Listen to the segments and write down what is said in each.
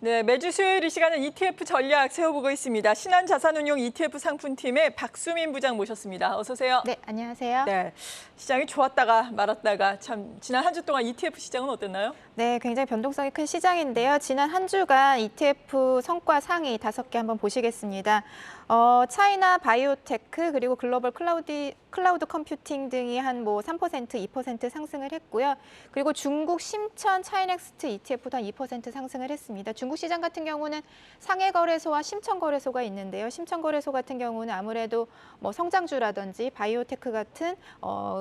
네, 매주 수요일 이 시간은 ETF 전략 세워보고 있습니다. 신한자산운용 ETF 상품팀의 박수민 부장 모셨습니다. 어서 오세요. 네, 안녕하세요. 네, 시장이 좋았다가 말았다가 참 지난 한 주 동안 ETF 시장은 어땠나요? 네, 굉장히 변동성이 큰 시장인데요. 지난 한 주간 ETF 성과 상위 5개 한번 보시겠습니다. 차이나 바이오테크 그리고 글로벌 클라우드 컴퓨팅 등이 한 3%, 2% 상승을 했고요. 그리고 중국 심천 차이넥스트 ETF도 한 2% 상승을 했습니다. 중국 시장 같은 경우는 상해 거래소와 심천 거래소가 있는데요. 심천 거래소 같은 경우는 아무래도 성장주라든지 바이오테크 같은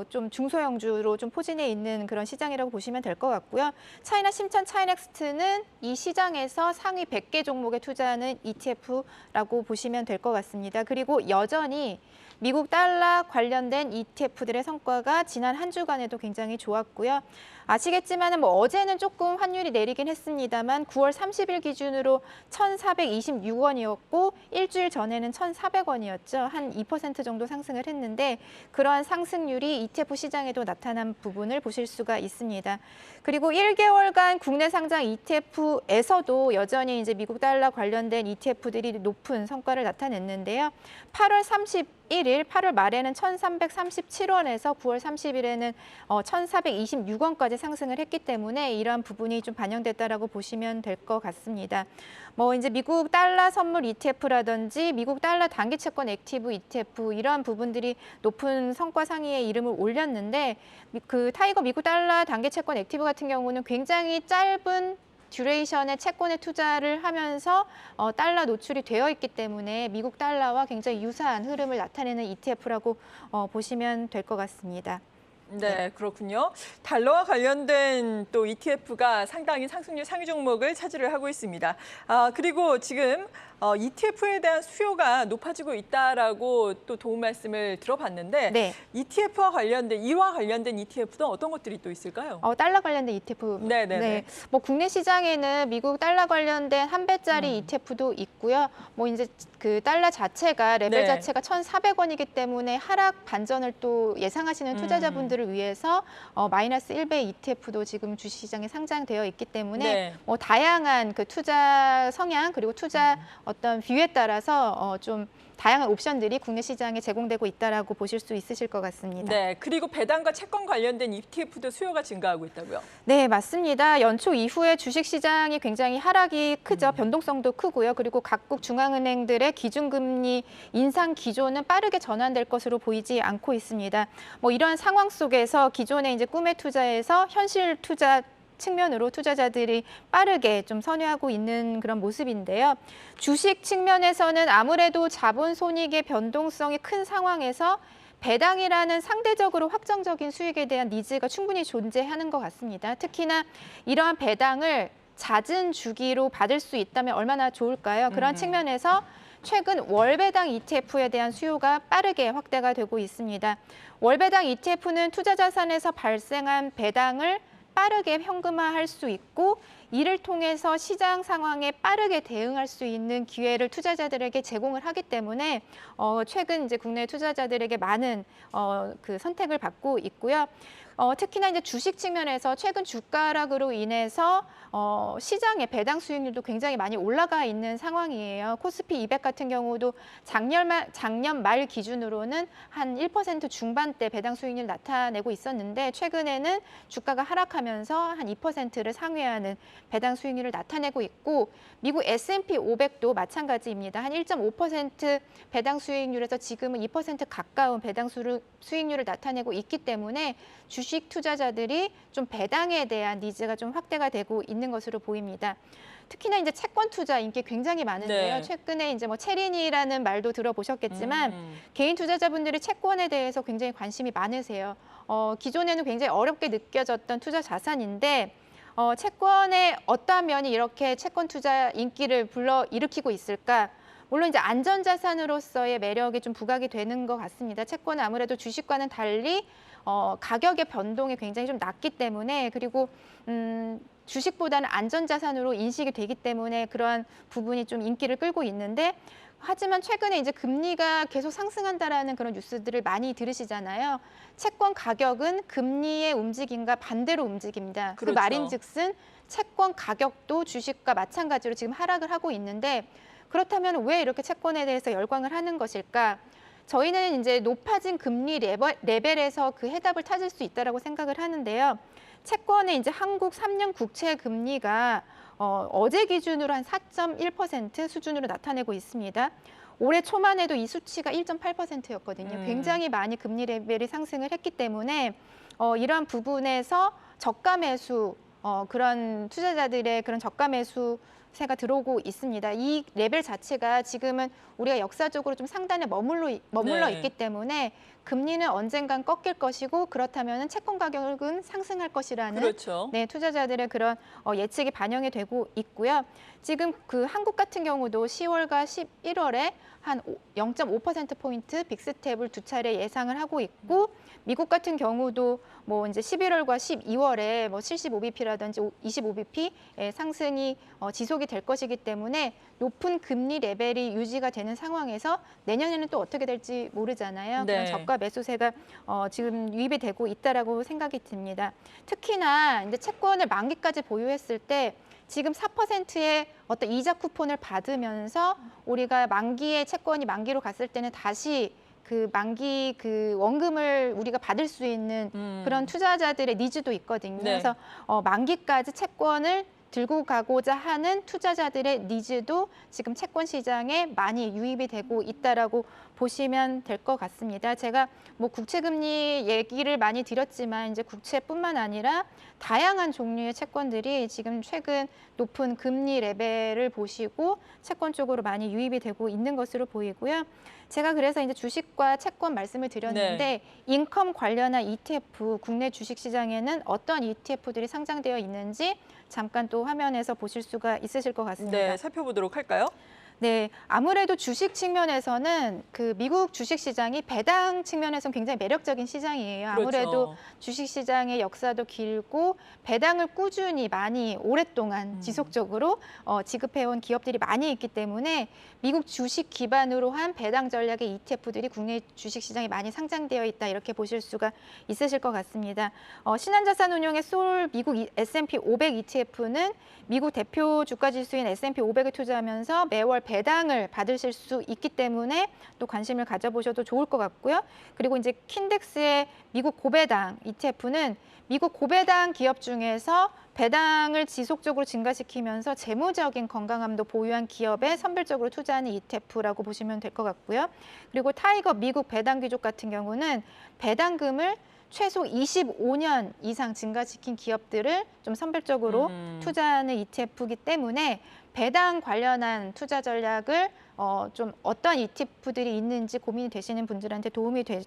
좀 중소형주로 좀 포진해 있는 그런 시장이라고 보시면 될 것 같고요. 차이나 심천 차이넥스트는 이 시장에서 상위 100개 종목에 투자하는 ETF라고 보시면 될 것 같습니다. 그리고 여전히 미국 달러 관련된 ETF들의 성과가 지난 한 주간에도 굉장히 좋았고요. 아시겠지만 어제는 조금 환율이 내리긴 했습니다만 9월 30일 기준으로 1,426원이었고 일주일 전에는 1,400원이었죠. 한 2% 정도 상승을 했는데 그러한 상승률이 ETF 시장에도 나타난 부분을 보실 수가 있습니다. 그리고 1개월간 국내 상장 ETF에서도 여전히 이제 미국 달러 관련된 ETF들이 높은 성과를 나타냈는데요. 8월 31일, 8월 말에는 1,337원에서 9월 30일에는 1,426원까지 상승을 했기 때문에 이러한 부분이 좀 반영됐다라고 보시면 될 것 같습니다. 이제 미국 달러 선물 ETF라든지 미국 달러 단기 채권 액티브 ETF 이러한 부분들이 높은 성과 상위에 이름을 올렸는데 그 타이거 미국 달러 단기 채권 액티브 같은 경우는 굉장히 짧은 듀레이션의 채권에 투자를 하면서 달러 노출이 되어 있기 때문에 미국 달러와 굉장히 유사한 흐름을 나타내는 ETF라고 보시면 될 것 같습니다. 네, 그렇군요. 달러와 관련된 또 ETF가 상당히 상승률 상위 종목을 차지를 하고 있습니다. 그리고 지금 ETF에 대한 수요가 높아지고 있다라고 또 도움 말씀을 들어봤는데 네. ETF와 관련된 이와 관련된 ETF도 어떤 것들이 또 있을까요? 달러 관련된 ETF. 네네네. 네. 국내 시장에는 미국 달러 관련된 한 배짜리 ETF도 있고요. 이제 그 달러 자체가 레벨 네. 자체가 1,400원이기 때문에 하락 반전을 또 예상하시는 투자자분들을 위해서 마이너스 1배 ETF도 지금 주식시장에 상장되어 있기 때문에 네. 다양한 그 투자 성향 그리고 투자 어떤 뷰에 따라서 좀 다양한 옵션들이 국내 시장에 제공되고 있다라고 보실 수 있으실 것 같습니다. 네, 그리고 배당과 채권 관련된 ETF도 수요가 증가하고 있다고요? 네, 맞습니다. 연초 이후에 주식시장이 굉장히 하락이 크죠. 변동성도 크고요. 그리고 각국 중앙은행들의 기준금리 인상 기조는 빠르게 전환될 것으로 보이지 않고 있습니다. 이러한 상황 속에서 기존의 이제 꿈의 투자에서 현실 투자 측면으로 투자자들이 빠르게 좀 선회하고 있는 그런 모습인데요. 주식 측면에서는 아무래도 자본 손익의 변동성이 큰 상황에서 배당이라는 상대적으로 확정적인 수익에 대한 니즈가 충분히 존재하는 것 같습니다. 특히나 이러한 배당을 잦은 주기로 받을 수 있다면 얼마나 좋을까요? 그런 측면에서 최근 월배당 ETF에 대한 수요가 빠르게 확대가 되고 있습니다. 월배당 ETF는 투자 자산에서 발생한 배당을 빠르게 현금화할 수 있고 이를 통해서 시장 상황에 빠르게 대응할 수 있는 기회를 투자자들에게 제공을 하기 때문에 최근 이제 국내 투자자들에게 많은 그 선택을 받고 있고요. 특히나 이제 주식 측면에서 최근 주가 하락으로 인해서 시장의 배당 수익률도 굉장히 많이 올라가 있는 상황이에요. 코스피 200 같은 경우도 작년 말 기준으로는 한 1% 중반대 배당 수익률 나타내고 있었는데 최근에는 주가가 하락하면서 한 2%를 상회하는 배당 수익률을 나타내고 있고 미국 S&P 500도 마찬가지입니다. 한 1.5% 배당 수익률에서 지금은 2% 가까운 배당 수익률을 나타내고 있기 때문에 주식 투자자들이 좀 배당에 대한 니즈가 좀 확대가 되고 있는 것으로 보입니다. 특히나 이제 채권 투자 인기 굉장히 많은데요. 네. 최근에 이제 체린이라는 말도 들어보셨겠지만 개인 투자자분들이 채권에 대해서 굉장히 관심이 많으세요. 기존에는 굉장히 어렵게 느껴졌던 투자 자산인데 채권의 어떠한 면이 이렇게 채권 투자 인기를 불러일으키고 있을까? 물론 이제 안전자산으로서의 매력이 좀 부각이 되는 것 같습니다. 채권은 아무래도 주식과는 달리 가격의 변동이 굉장히 좀 낮기 때문에 그리고 주식보다는 안전자산으로 인식이 되기 때문에 그러한 부분이 좀 인기를 끌고 있는데 하지만 최근에 이제 금리가 계속 상승한다라는 그런 뉴스들을 많이 들으시잖아요. 채권 가격은 금리의 움직임과 반대로 움직입니다. 그 그렇죠. 말인즉슨 채권 가격도 주식과 마찬가지로 지금 하락을 하고 있는데 그렇다면 왜 이렇게 채권에 대해서 열광을 하는 것일까? 저희는 이제 높아진 금리 레벨에서 그 해답을 찾을 수 있다라고 생각을 하는데요. 채권의 이제 한국 3년 국채 금리가 어제 기준으로 한 4.1% 수준으로 나타내고 있습니다. 올해 초만 해도 이 수치가 1.8%였거든요. 굉장히 많이 금리 레벨이 상승을 했기 때문에 이러한 부분에서 저가 매수, 그런 투자자들의 그런 저가 매수세가 들어오고 있습니다. 이 레벨 자체가 지금은 우리가 역사적으로 좀 상단에 머물러 네. 있기 때문에 금리는 언젠간 꺾일 것이고 그렇다면 채권 가격은 상승할 것이라는 그렇죠. 네, 투자자들의 그런 예측이 반영이 되고 있고요. 지금 그 한국 같은 경우도 10월과 11월에 한 0.5%포인트 빅스텝을 두 차례 예상을 하고 있고 미국 같은 경우도 뭐 이제 11월과 12월에 뭐 75bp라든지 25bp 상승이 지속이 될 것이기 때문에 높은 금리 레벨이 유지가 되는 상황에서 내년에는 또 어떻게 될지 모르잖아요. 네. 그런 저가 매수세가 지금 유입이 되고 있다라고 생각이 듭니다. 특히나 이제 채권을 만기까지 보유했을 때 지금 4%의 어떤 이자 쿠폰을 받으면서 우리가 만기의 채권이 만기로 갔을 때는 다시 그 만기 그 원금을 우리가 받을 수 있는 그런 투자자들의 니즈도 있거든요. 네. 그래서 만기까지 채권을 들고 가고자 하는 투자자들의 니즈도 지금 채권 시장에 많이 유입이 되고 있다라고 보시면 될 것 같습니다. 제가 뭐 국채 금리 얘기를 많이 드렸지만 이제 국채뿐만 아니라 다양한 종류의 채권들이 지금 최근 높은 금리 레벨을 보시고 채권 쪽으로 많이 유입이 되고 있는 것으로 보이고요. 제가 그래서 이제 주식과 채권 말씀을 드렸는데 네. 인컴 관련한 ETF, 국내 주식 시장에는 어떤 ETF들이 상장되어 있는지 잠깐 또 화면에서 보실 수가 있으실 것 같습니다. 네, 살펴보도록 할까요? 네, 아무래도 주식 측면에서는 그 미국 주식 시장이 배당 측면에서는 굉장히 매력적인 시장이에요. 아무래도 그렇죠. 주식 시장의 역사도 길고 배당을 꾸준히 많이 오랫동안 지속적으로 지급해온 기업들이 많이 있기 때문에 미국 주식 기반으로 한 배당 전략의 ETF들이 국내 주식 시장에 많이 상장되어 있다 이렇게 보실 수가 있으실 것 같습니다. 신한자산운용의 솔 미국 S&P 500 ETF는 미국 대표 주가지수인 S&P 500에 투자하면서 매월 배당을 받으실 수 있기 때문에 또 관심을 가져보셔도 좋을 것 같고요. 그리고 이제 킨덱스의 미국 고배당 ETF는 미국 고배당 기업 중에서 배당을 지속적으로 증가시키면서 재무적인 건강함도 보유한 기업에 선별적으로 투자하는 ETF라고 보시면 될 것 같고요. 그리고 타이거 미국 배당 귀족 같은 경우는 배당금을 최소 25년 이상 증가시킨 기업들을 좀 선별적으로 투자하는 ETF이기 때문에 배당 관련한 투자 전략을 좀 어떤 ETF들이 있는지 고민이 되시는 분들한테 도움이 될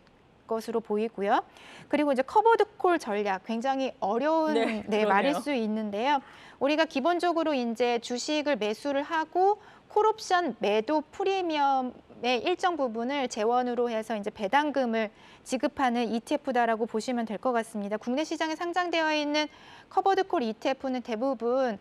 것으로 보이고요. 그리고 이제 커버드 콜 전략 굉장히 어려운 네, 말일 수 있는데요. 우리가 기본적으로 이제 주식을 매수를 하고 콜옵션 매도 프리미엄의 일정 부분을 재원으로 해서 이제 배당금을 지급하는 ETF다라고 보시면 될 것 같습니다. 국내 시장에 상장되어 있는 커버드 콜 ETF는 대부분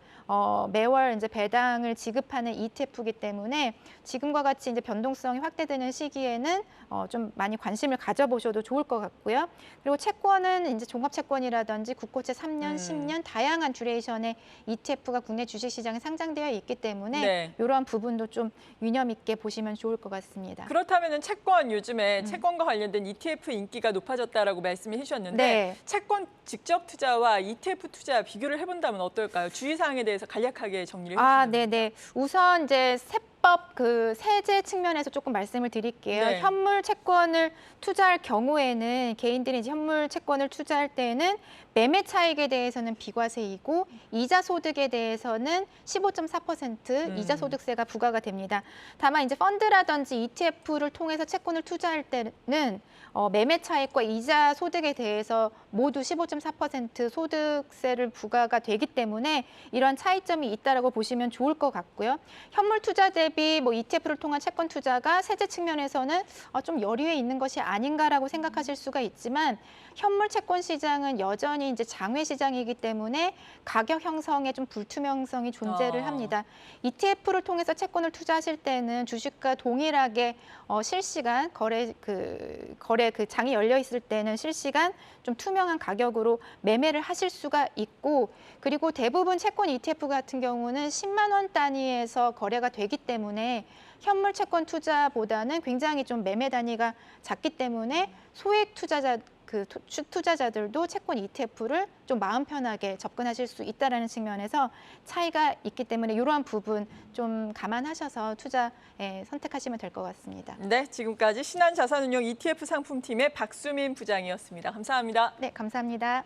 매월 이제 배당을 지급하는 ETF이기 때문에 지금과 같이 이제 변동성이 확대되는 시기에는 좀 많이 관심을 가져보셔도 좋을 것 같고요. 그리고 채권은 이제 종합채권이라든지 국고채 3년, 10년 다양한 듀레이션의 ETF가 국내 주식시장에 상장되어 있기 때문에 네. 이러한 부분도 좀 유념 있게 보시면 좋을 것 같습니다. 그렇다면 채권 요즘에 채권과 관련된 ETF 인기가 높아졌다라고 말씀을 해주셨는데 네. 채권 직접 투자와 ETF 투자 비교를 해본다면 어떨까요? 주의사항에 대해서 간략하게 정리를 해주시면. 아, 네네. 우선 이제 세법 그 세제 측면에서 조금 말씀을 드릴게요. 네. 현물 채권을 투자할 경우에는 개인들이 이제 현물 채권을 투자할 때는 매매 차익에 대해서는 비과세이고 이자 소득에 대해서는 15.4% 이자 소득세가 부과가 됩니다. 다만 이제 펀드라든지 ETF를 통해서 채권을 투자할 때는 매매 차익과 이자 소득에 대해서 모두 15.4% 소득세를 부과가 되기 때문에 이런 차이점이 있다라고 보시면 좋을 것 같고요. 현물 투자 대비 대비 뭐 ETF를 통한 채권 투자가 세제 측면에서는 좀 여유에 있는 것이 아닌가라고 생각하실 수가 있지만 현물 채권 시장은 여전히 이제 장외 시장이기 때문에 가격 형성에 좀 불투명성이 존재를 합니다. ETF를 통해서 채권을 투자하실 때는 주식과 동일하게 실시간 거래 그 장이 열려 있을 때는 실시간 좀 투명한 가격으로 매매를 하실 수가 있고, 그리고 대부분 채권 ETF 같은 경우는 10만 원 단위에서 거래가 되기 때문에 현물 채권 투자보다는 굉장히 좀 매매 단위가 작기 때문에 소액 투자자들도 채권 ETF를 좀 마음 편하게 접근하실 수 있다는 측면에서 차이가 있기 때문에 이러한 부분 좀 감안하셔서 투자에 선택하시면 될 것 같습니다. 네, 지금까지 신한자산운용 ETF 상품팀의 박수민 부장이었습니다. 감사합니다. 네, 감사합니다.